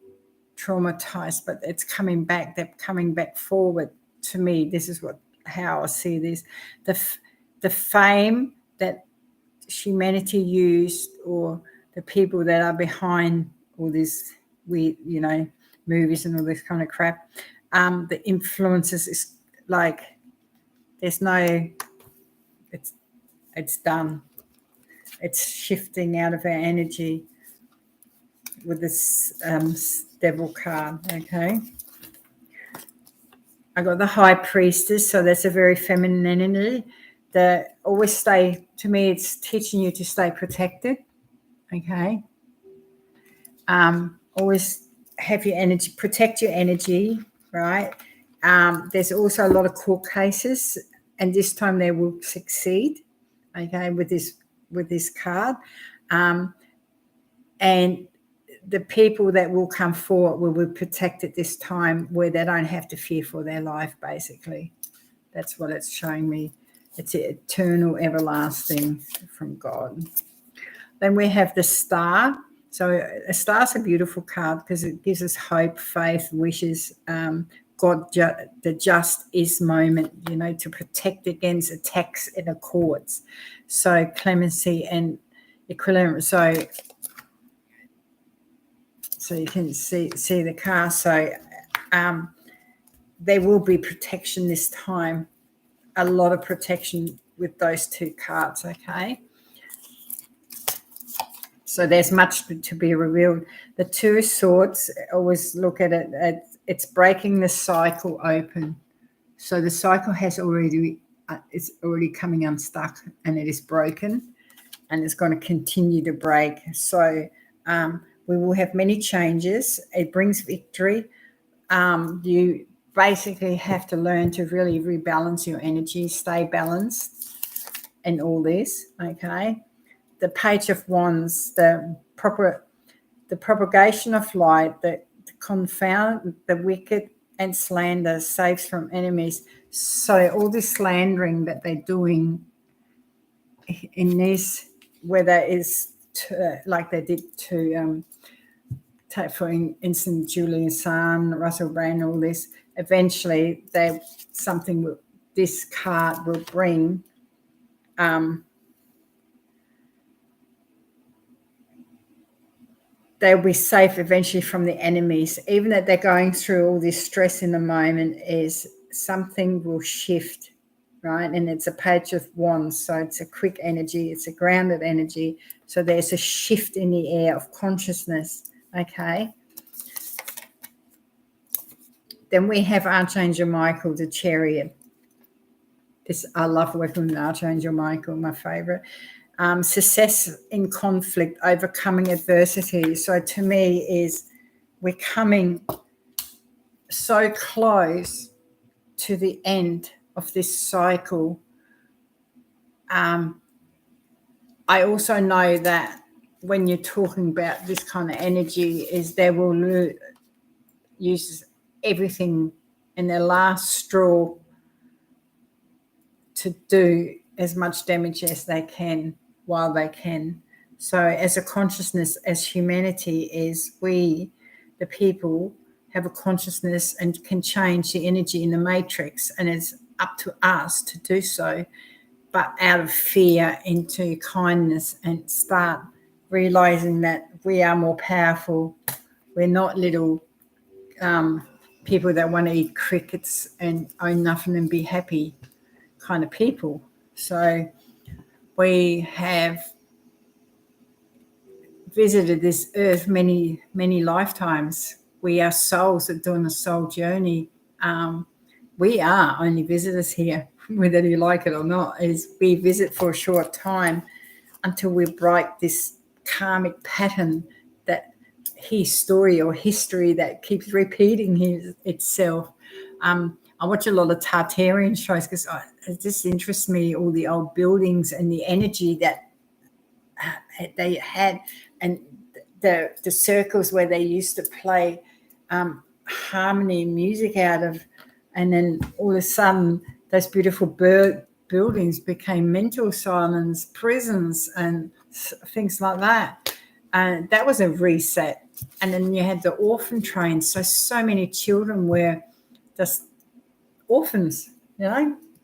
traumatized, but it's coming back. They're coming back forward. To me, this is how I see this. The fame that humanity used, or the people that are behind all this weird, movies and all this kind of crap, the influences is like it's done. It's shifting out of our energy with this devil card, okay? I got the High Priestess, so that's a very feminine energy. To me, it's teaching you to stay protected, okay? Always have your energy, protect your energy, right? There's also a lot of court cases, and this time they will succeed, okay, with this card. And the people that will come forward will be protected this time, where they don't have to fear for their life, basically. That's what it's showing me. It's eternal, everlasting from God. Then we have the Star. So a star's a beautiful card because it gives us hope, faith, wishes, God, the just is moment, to protect against attacks in the courts. So clemency and equilibrium. So you can see the car. So there will be protection this time, a lot of protection with those two cards, okay? So there's much to be revealed. The Two of Swords, always look at it, it's breaking the cycle open. So the cycle has it's already coming unstuck, and it is broken, and it's going to continue to break. So we will have many changes. It brings victory. You basically have to learn to really rebalance your energy, stay balanced in all this, okay? the Page of Wands, the propagation of light, the confound the wicked and slander, saves from enemies. So all this slandering that they're doing in this, whether it's like they did to take, for instance, Julian Assange, Russell Brand, all this, eventually this card will bring they'll be safe eventually from the enemies. Even that they're going through all this stress in the moment, is something will shift, right? And it's a Page of Wands, so it's a quick energy, it's a grounded energy. So there's a shift in the air of consciousness, okay? Then we have Archangel Michael, the Chariot. I love working with Archangel Michael, my favorite. Success in conflict, overcoming adversity. So to me is we're coming so close to the end of this cycle. I also know that when you're talking about this kind of energy, is they will use everything in their last straw to do as much damage as they can while they can. So as a consciousness, as humanity, is we, the people, have a consciousness and can change the energy in the matrix, and it's up to us to do so, but out of fear into kindness, and start realizing that we are more powerful. We're not little people that want to eat crickets and own nothing and be happy kind of people. So we have visited this earth many lifetimes. We are souls that are doing a soul journey. We are only visitors here, whether you like it or not. Is we visit for a short time until we break this karmic pattern, that history that keeps repeating itself. I watch a lot of Tartarian shows because it just interests me, all the old buildings and the energy that they had, and the circles where they used to play harmony music out of, and then all of a sudden those beautiful buildings became mental asylums, prisons, and things like that. And that was a reset. And then you had the orphan trains. So many children were just orphans,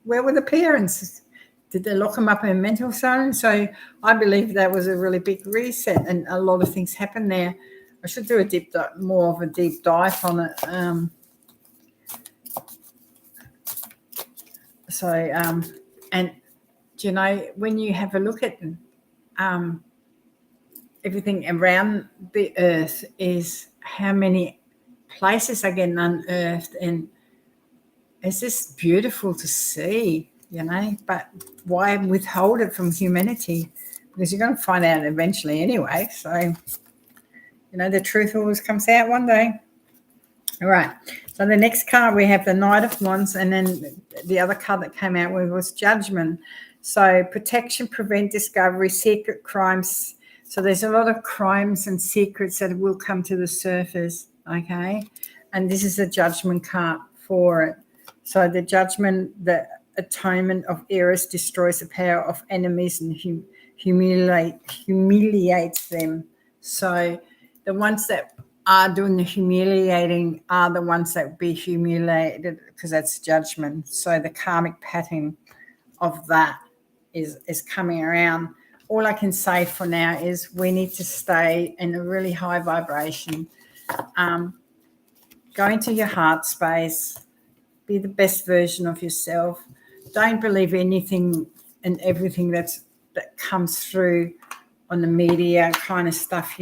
where were the parents? Did they lock them up in a mental asylum? So I believe that was a really big reset, and a lot of things happened there. I should do more of a deep dive on it. And when you have a look at everything around the earth, is how many places are getting unearthed, and it's just beautiful to see, but why withhold it from humanity? Because you're going to find out eventually anyway. So, the truth always comes out one day. All right. So the next card, we have the Knight of Wands, and then the other card that came out with was Judgment. So protection, prevent, discovery, secret crimes. So there's a lot of crimes and secrets that will come to the surface, okay? And this is a Judgment card for it. So the Judgment, the atonement of errors, destroys the power of enemies and humiliates them. So the ones that are doing the humiliating are the ones that will be humiliated, because that's Judgment. So the karmic pattern of that is coming around. All I can say for now is we need to stay in a really high vibration. Go into your heart space. Be the best version of yourself. Don't believe anything and everything that comes through on the media kind of stuff,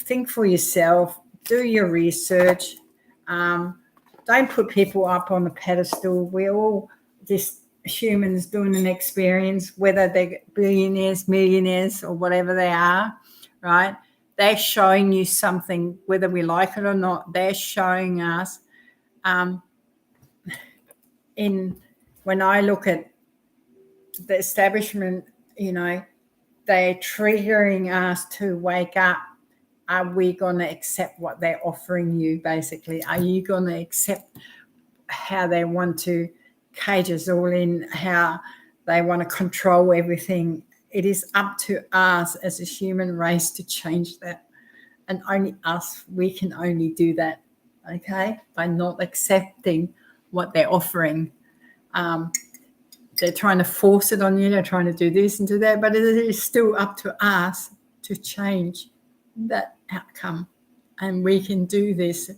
Think for yourself. Do your research. Don't put people up on a pedestal. We're all just humans doing an experience, whether they're billionaires, millionaires, or whatever they are, right? They're showing you something, whether we like it or not. They're showing us. When I look at the establishment, they're triggering us to wake up. Are we going to accept what they're offering you, basically? Are you going to accept how they want to cage us all in, how they want to control everything? It is up to us as a human race to change that. And only us, we can only do that, okay, by not accepting what they're offering. They're trying to force it on you. They're trying to do this and do that, but it is still up to us to change that outcome. And we can do this.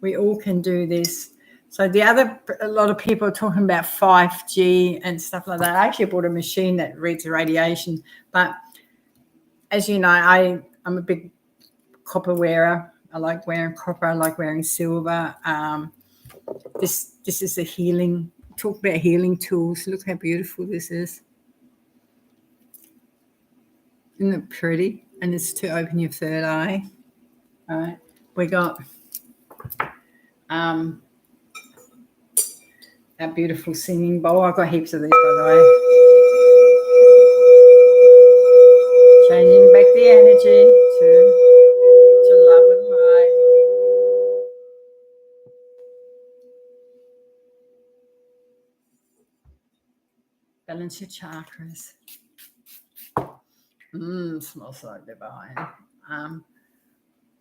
We all can do this. So a lot of people are talking about 5G and stuff like that. I actually bought a machine that reads radiation. But as you know, I'm a big copper wearer. I like wearing copper. I like wearing silver. This is a healing. Talk about healing tools. Look how beautiful this is. Isn't it pretty? And it's to open your third eye. All right. We got that beautiful singing bowl. I've got heaps of these, by the way. Changing back the energy to love and light. Balance your chakras. Smells so divine.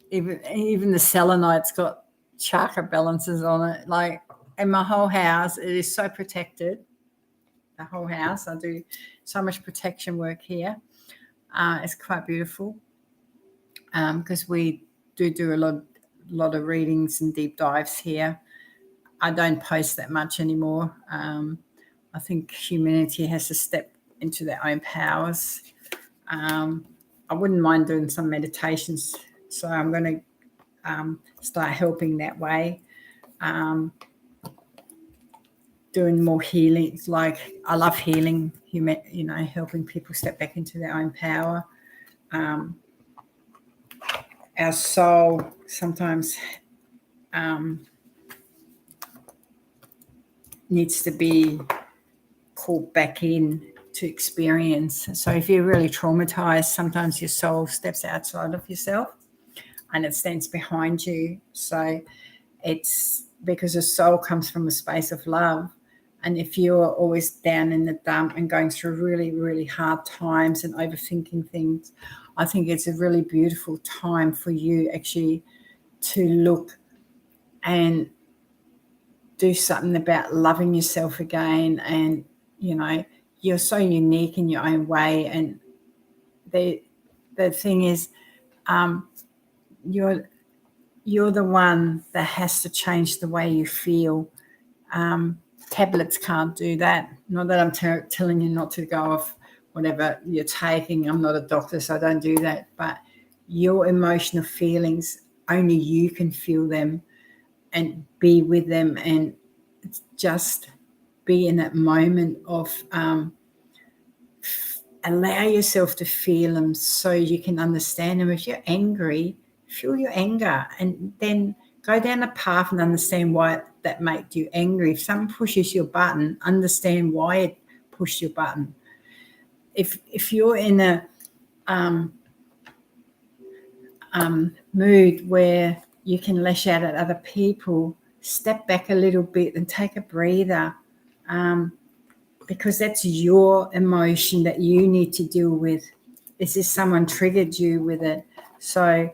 Even the selenite's got chakra balances on it. Like in my whole house, it is so protected. The whole house. I do so much protection work here. It's quite beautiful because we do a lot of readings and deep dives here. I don't post that much anymore. I think humanity has to step into their own powers. I wouldn't mind doing some meditations, so I'm going to start helping that way. Doing more healing. Like I love healing, helping people step back into their own power. Our soul sometimes needs to be called back in to experience. So if you're really traumatized, sometimes your soul steps outside of yourself and it stands behind you. So it's because the soul comes from a space of love. And if you're always down in the dump and going through really, really hard times and overthinking things, I think it's a really beautiful time for you actually to look and do something about loving yourself again. And, you're so unique in your own way. And the thing is, you're the one that has to change the way you feel. Tablets can't do that. Not that I'm telling you not to go off whatever you're taking. I'm not a doctor, so I don't do that. But your emotional feelings, only you can feel them and be with them and just be in that moment of allow yourself to feel them so you can understand them. If you're angry, feel your anger and then go down a path and understand why that made you angry. If someone pushes your button, understand why it pushed your button. If you're in a mood where you can lash out at other people, step back a little bit and take a breather, because that's your emotion that you need to deal with. Is this someone triggered you with it? So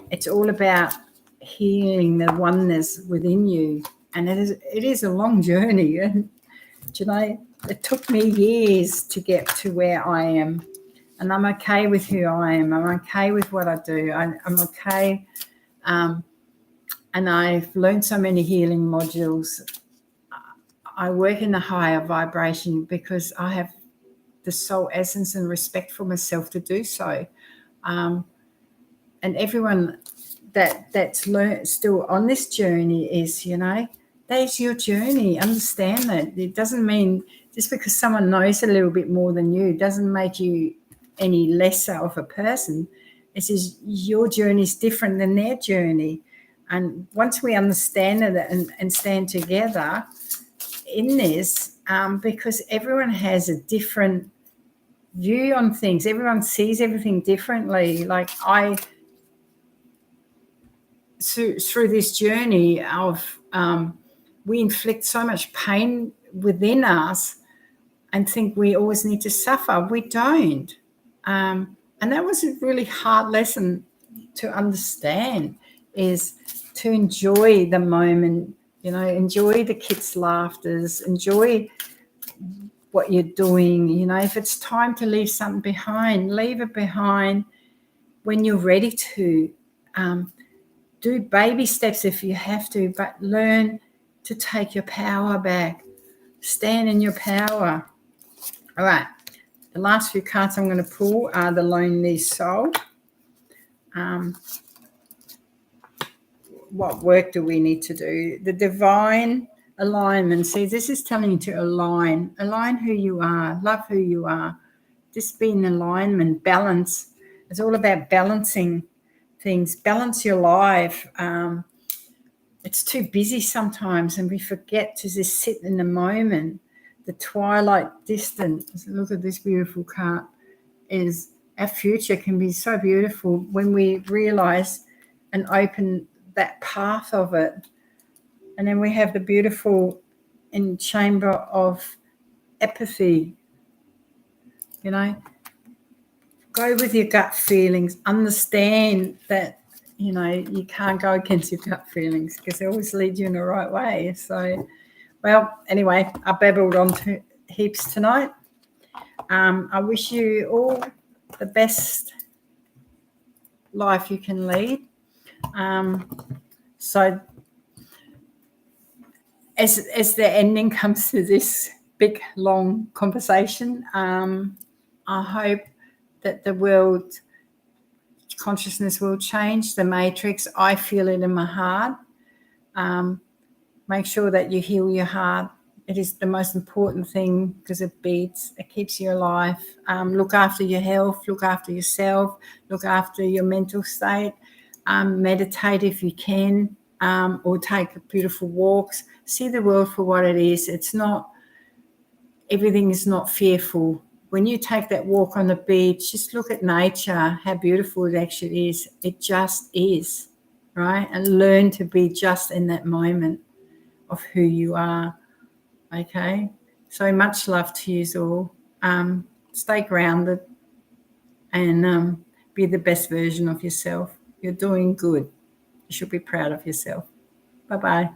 it's all about healing the oneness within you. And it is a long journey. And, it took me years to get to where I am. And I'm okay with who I am. I'm okay with what I do. I'm okay. And I've learned so many healing modules. I work in a higher vibration because I have the soul essence and respect for myself to do so. And everyone that's still on this journey is, that's your journey. Understand that. It doesn't mean just because someone knows a little bit more than you doesn't make you any lesser of a person. It's just your journey is different than their journey. And once we understand it and stand together in this, because everyone has a different view on things. Everyone sees everything differently. Like through this journey of we inflict so much pain within us and think we always need to suffer. We don't. And that was a really hard lesson to understand, is to enjoy the moment, enjoy the kids' laughters, enjoy what you're doing. If it's time to leave something behind, leave it behind when you're ready to. Do baby steps if you have to, but learn to take your power back. Stand in your power. All right. The last few cards I'm going to pull are the Lonely Soul. What work do we need to do? The Divine Alignment. See, this is telling you to align who you are, love who you are. Just be in alignment, balance. It's all about balancing things. Balance your life. It's too busy sometimes, and we forget to just sit in the moment. The twilight distance. Look at this beautiful card. Is our future can be so beautiful when we realize and open that path of it. And then we have the beautiful in chamber of apathy. Go with your gut feelings. Understand that, you can't go against your gut feelings because they always lead you in the right way. So, well, anyway, I babbled on to heaps tonight. I wish you all the best life you can lead. So as the ending comes to this big, long conversation, I hope that the world consciousness will change. The matrix, I feel it in my heart. Make sure that you heal your heart. It is the most important thing because it beats, it keeps you alive. Look after your health, look after yourself, look after your mental state. Meditate if you can, or take beautiful walks. See the world for what it is. It's not, everything is not fearful. When you take that walk on the beach, just look at nature, how beautiful it actually is. It just is, right? And learn to be just in that moment of who you are. Okay, so much love to you all. Stay grounded and be the best version of yourself. You're doing good. You should be proud of yourself. Bye-bye.